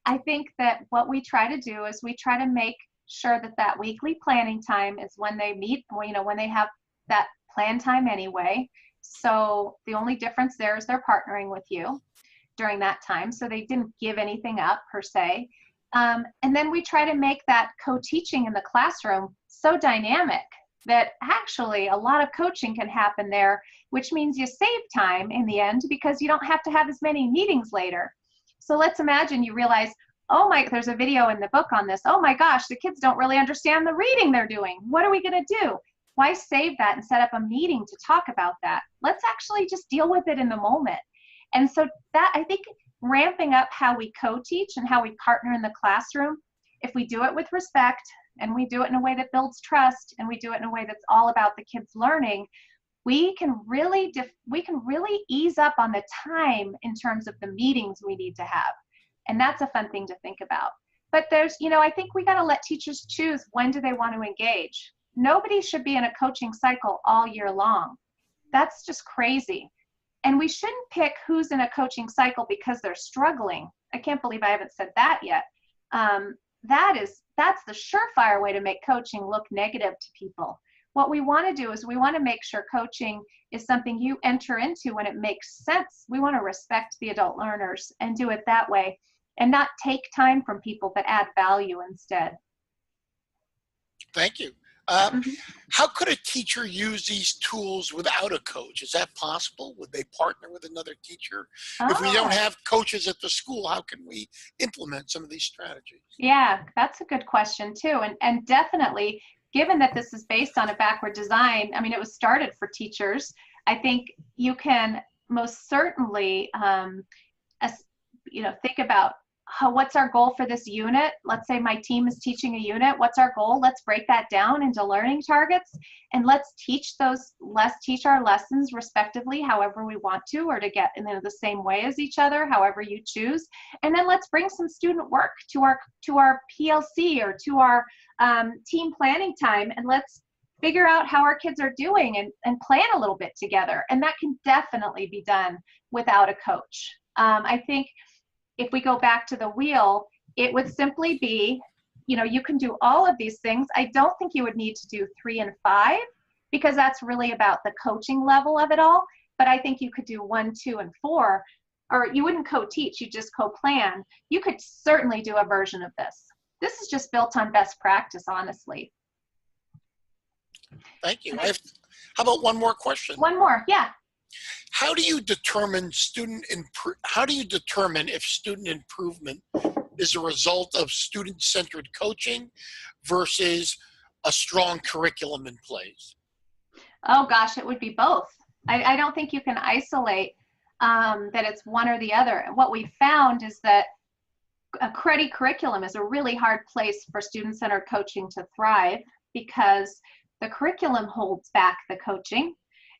I think that what we try to do is we try to make sure that weekly planning time is when they meet, you know, when they have that plan time anyway. So the only difference there is they're partnering with you during that time. So they didn't give anything up per se. And then we try to make that co-teaching in the classroom so dynamic that actually a lot of coaching can happen there, which means you save time in the end because you don't have to have as many meetings later. So let's imagine you realize, oh my, there's a video in the book on this. Oh my gosh, the kids don't really understand the reading they're doing. What are we going to do? Why save that and set up a meeting to talk about that? Let's actually just deal with it in the moment. And so that, I think, ramping up how we co-teach and how we partner in the classroom, if we do it with respect and we do it in a way that builds trust and we do it in a way that's all about the kids learning, we can really ease up on the time in terms of the meetings we need to have. And that's a fun thing to think about. But there's, you know, I think we got to let teachers choose when do they want to engage. Nobody should be in a coaching cycle all year long. That's just crazy. And we shouldn't pick who's in a coaching cycle because they're struggling. I can't believe I haven't said that yet. That's the surefire way to make coaching look negative to people. What we want to do is we want to make sure coaching is something you enter into when it makes sense. We want to respect the adult learners and do it that way and not take time from people, but add value instead. Thank you. How could a teacher use these tools without a coach? Is that possible? Would they partner with another teacher? If we don't have coaches at the school, how can we implement some of these strategies? Yeah, that's a good question too. And definitely, given that this is based on a backward design, I mean, it was started for teachers. I think you can most certainly, think about what's our goal for this unit. Let's say my team is teaching a unit. What's our goal? Let's break that down into learning targets and let's teach our lessons respectively, however we want to, or to get in the same way as each other, however you choose. And then let's bring some student work to our PLC or to our team planning time, and let's figure out how our kids are doing and plan a little bit together. And that can definitely be done without a coach. I think if we go back to the wheel, it would simply be, you can do all of these things. I don't think you would need to do 3 and 5 because that's really about the coaching level of it all. But I think you could do 1, 2, and 4, or you wouldn't co-teach, you just co-plan. You could certainly do a version of this. This is just built on best practice, honestly. Thank you. How about one more question? One more, yeah. How do you determine if student improvement is a result of student-centered coaching versus a strong curriculum in place? Oh gosh, it would be both. I don't think you can isolate that it's one or the other. What we found is that a cruddy curriculum is a really hard place for student-centered coaching to thrive because the curriculum holds back the coaching.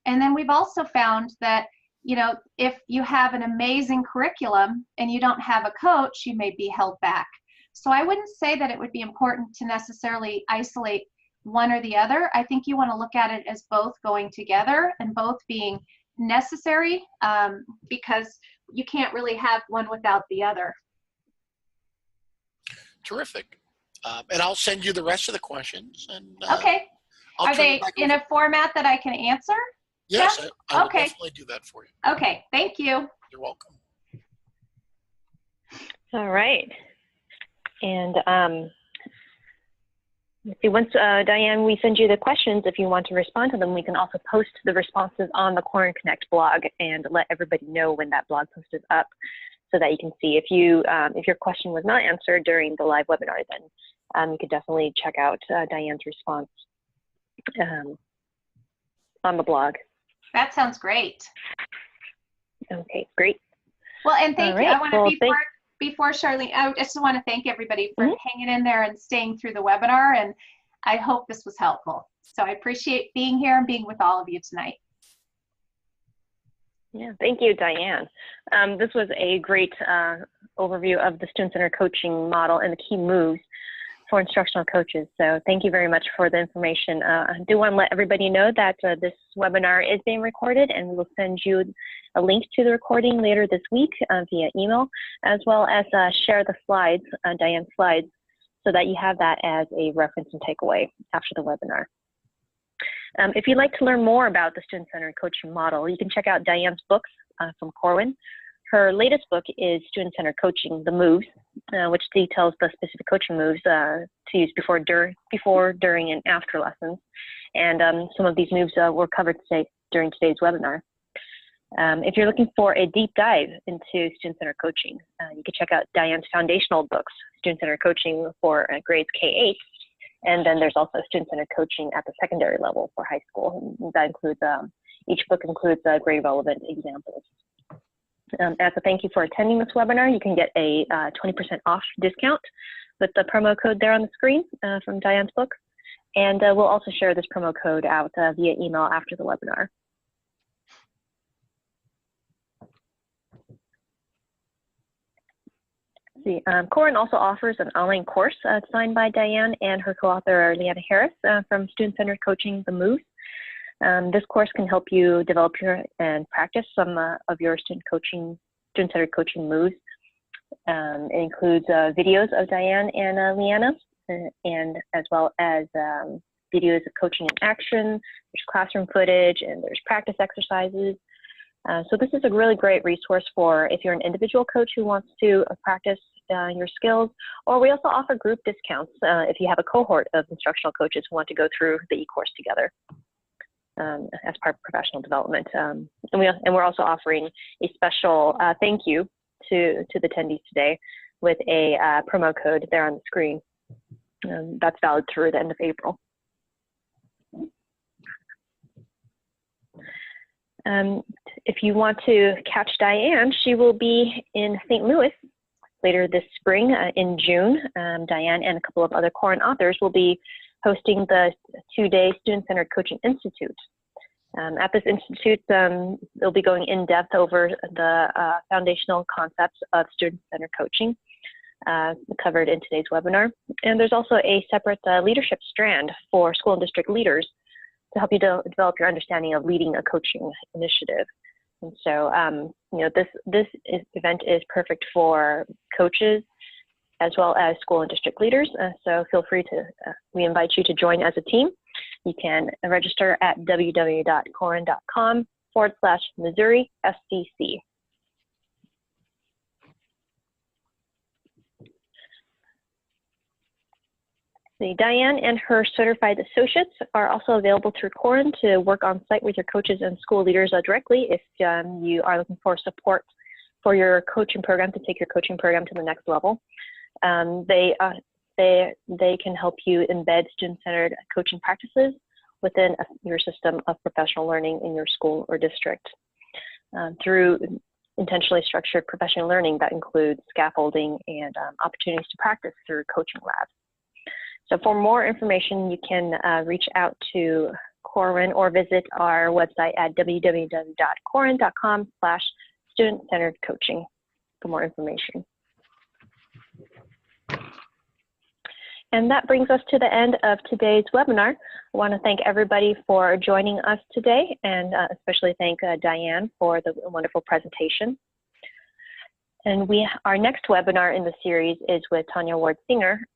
And then we've also found that, if you have an amazing curriculum and you don't have a coach, you may be held back. So I wouldn't say that it would be important to necessarily isolate one or the other. I think you want to look at it as both going together and both being necessary because you can't really have one without the other. Terrific. And I'll send you the rest of the questions. And, okay. Are they in a format that I can answer? Yes, yeah? I will definitely do that for you. Okay, thank you. You're welcome. All right. And See, once, Diane, we send you the questions, if you want to respond to them, we can also post the responses on the Corin Connect blog and let everybody know when that blog post is up so that you can see if your question was not answered during the live webinar, then you could definitely check out Diane's response on the blog. That sounds great. Okay, great. Well, and thank you. Right. I want to, before Charlene, I just want to thank everybody for hanging in there and staying through the webinar. And I hope this was helpful. So I appreciate being here and being with all of you tonight. Yeah, thank you, Diane. This was a great overview of the student-centered coaching model and the key moves for instructional coaches. So thank you very much for the information. I do want to let everybody know that this webinar is being recorded, and we will send you a link to the recording later this week via email, as well as share the slides, Diane's slides, so that you have that as a reference and takeaway after the webinar. If you'd like to learn more about the student-centered coaching model, you can check out Diane's books from Corwin. Her latest book is Student-Centered Coaching, The Moves, which details the specific coaching moves to use before, during, and after lessons. And some of these moves were covered today during today's webinar. If you're looking for a deep dive into student-centered coaching, you can check out Diane's foundational books, Student-Centered Coaching for grades K-8. And then there's also student-centered coaching at the secondary level for high school. And that includes, each book includes grade relevant examples. As a thank you for attending this webinar, you can get a 20% off discount with the promo code there on the screen from Diane's book. And we'll also share this promo code out via email after the webinar. Corin also offers an online course designed by Diane and her co-author Leanna Harris from Student-Centered Coaching, The Moves. This course can help you develop and practice some of your student-centered coaching moves. It includes videos of Diane and Leanna, and as well as videos of coaching in action. There's classroom footage and there's practice exercises. So this is a really great resource for if you're an individual coach who wants to practice your skills, or we also offer group discounts if you have a cohort of instructional coaches who want to go through the e-course together as part of professional development. And we're also offering a special thank you to the attendees today with a promo code there on the screen. That's valid through the end of April. If you want to catch Diane, she will be in St. Louis later this spring in June. Diane and a couple of other Corin authors will be hosting the two-day Student-Centered Coaching Institute. At this institute, they'll be going in depth over the foundational concepts of student-centered coaching covered in today's webinar. And there's also a separate leadership strand for school and district leaders to help you develop your understanding of leading a coaching initiative. And so, you know, this event is perfect for coaches as well as school and district leaders. So feel free to, we invite you to join as a team. You can register at www.corin.com/Missouri SCC. Diane and her certified associates are also available through Corin to work on site with your coaches and school leaders directly if you are looking for support for your coaching program, to take your coaching program to the next level. They can help you embed student-centered coaching practices within your system of professional learning in your school or district. Through intentionally structured professional learning that includes scaffolding and opportunities to practice through coaching labs. So for more information, you can reach out to Corin or visit our website at www.corin.com/student-centered coaching for more information. And that brings us to the end of today's webinar. I want to thank everybody for joining us today, and especially thank Diane for the wonderful presentation. And our next webinar in the series is with Tanya Ward-Singer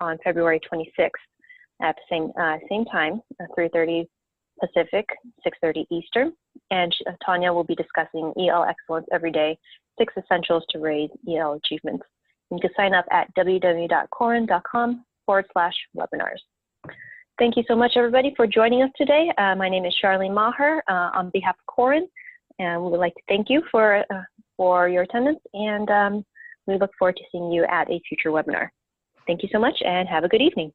on February 26th at the same time, 3:30 Pacific, 6:30 Eastern. And Tanya will be discussing EL Excellence Every Day, 6 Essentials to Raise EL Achievements. You can sign up at www.corin.com www.corinth.org/webinars. Thank you so much, everybody, for joining us today. My name is Charlene Maher on behalf of Corinth, and we would like to thank you for your attendance, and we look forward to seeing you at a future webinar. Thank you so much, and have a good evening.